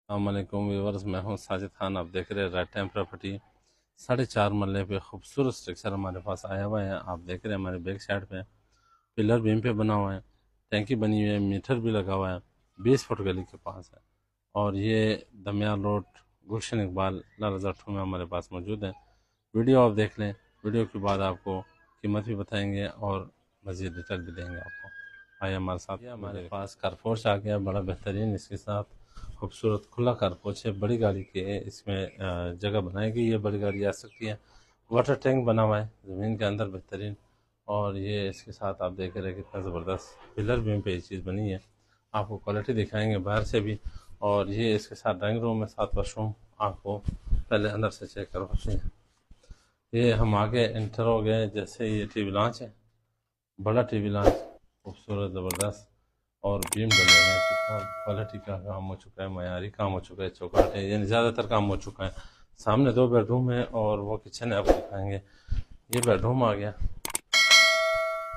अस्सलामुअलैकुम व्यूवर्स, मैं हूं साजिद खान। आप देख रहे हैं राइट टाइम प्रॉपर्टी। 4.5 मरले पे खूबसूरत स्ट्रक्चर हमारे पास आया हुआ है। आप देख रहे हैं हमारे बैक साइड पे पिलर बीम पे बना हुआ है, टैंकी बनी हुई है, मीटर भी लगा हुआ है। 20 फुट गली के पास है और ये दमियाल रोड गुलशन इकबाल लालजा टू में हमारे पास मौजूद है। वीडियो आप देख लें, वीडियो के बाद आपको कीमत भी बताएंगे और मज़ीद डिटेल भी देंगे आपको। आइए हमारे साथ। ये हमारे पास कारपोर्च आ गया, बड़ा बेहतरीन। इसके साथ खूबसूरत खुला कारपोर्च है। बड़ी गाड़ी के इसमें जगह बनाई गई है, बड़ी गाड़ी आ सकती है। वाटर टैंक बना हुआ है ज़मीन के अंदर, बेहतरीन। और ये इसके साथ आप देख रहे हैं कितना ज़बरदस्त पिलर बीम पे ये चीज़ बनी है। आपको क्वालिटी दिखाएंगे बाहर से भी। और ये इसके साथ ड्राइंग रूम है, 7 वाशरूम। आपको पहले अंदर से चेक करवाते हैं। ये हम आगे एंटर हो गए, जैसे ये टीवी लॉन्च है, बड़ा टीवी लॉन्च, खूबसूरत ज़बरदस्त। और बीम डले हुए हैं, कितना क्वालिटी का काम हो चुका है, मयारी काम हो चुका है। चौकाटें यानी ज़्यादातर काम हो चुका है। सामने 2 बेडरूम है और वो किचन है, आपको दिखाएंगे। ये बेडरूम आ गया,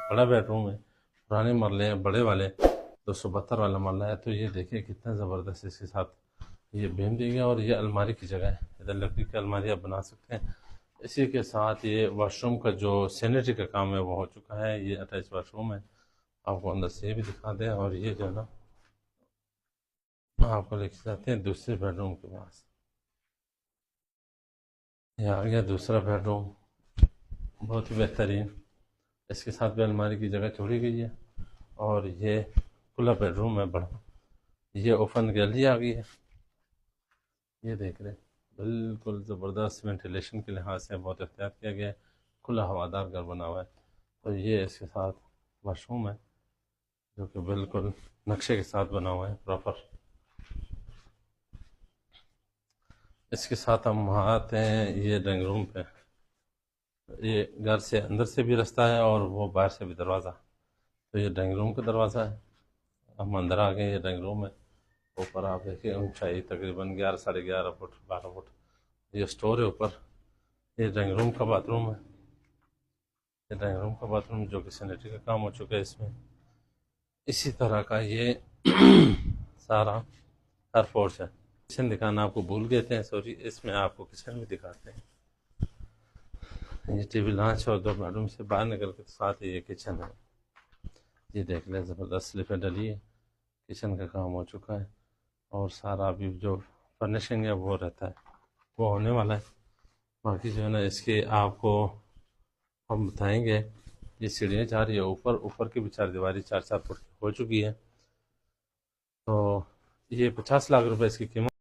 बड़ा बेडरूम है, पुराने मरले हैं बड़े वाले, 272 वाला मरला है। तो ये देखिए कितना ज़बरदस्त इसके साथ ये बीम दी गया। और ये अलमारी की जगह है, इधर लकड़ी की अलमारी आप बना सकते हैं। इसी के साथ ये वॉशरूम का जो सैनिटरी का काम है वो हो चुका है। ये अटैच वॉशरूम है, आपको अंदर से ये भी दिखा दें। और ये जो है ना, आपको लेके जाते हैं दूसरे बेडरूम के पास। ये आ गया दूसरा बेडरूम, बहुत ही बेहतरीन। इसके साथ भी अलमारी की जगह छोड़ी गई है। और ये खुला बेडरूम है बड़ा। ये ओपन गैलरी आ गई है, ये देख रहे हैं। बिल्कुल ज़बरदस्त वेंटिलेशन के लिहाज से बहुत एहतियात किया गया है। खुला हवादार घर बना हुआ है। तो ये इसके साथ वाशरूम है जो कि बिल्कुल नक्शे के साथ बना हुआ है प्रॉपर। इसके साथ हम वहाँ आते हैं ये ड्राइंग रूम पे। ये घर से अंदर से भी रास्ता है और वो बाहर से भी दरवाज़ा। तो ये ड्राइंग रूम का दरवाज़ा है। हम अंदर आ गए, ये ड्राइंग रूम है। ऊपर आप देखिए ऊंचाई तकरीबन 11 साढ़े 11 फुट 12 फुट। ये स्टोर है ऊपर। ये ड्राइंग रूम का बाथरूम है। ये ड्राइंग रूम का बाथरूम जो कि सैनिटरी का काम हो चुका है इसमें। इसी तरह का ये सारा हर फोर्स है। किचन दिखाना आपको भूल गए थे, सॉरी। इसमें आपको किचन भी दिखाते हैं। ये टीवी लॉन्च और 2 बेडरूम से बाहर निकल के साथ ही ये किचन है। ये देख लें, ज़बरदस्त स्लिपें डली है, किचन का काम हो चुका है। और सारा अभी जो फर्निशिंग है वो रहता है, वो होने वाला है। बाकी जो है ना, इसके आपको हम बताएंगे। ये सीढ़ियाँ जा रही है ऊपर, ऊपर की भी 4 दीवारी 4-4 फुट की हो चुकी है। तो ये 50 लाख रुपए इसकी कीमत।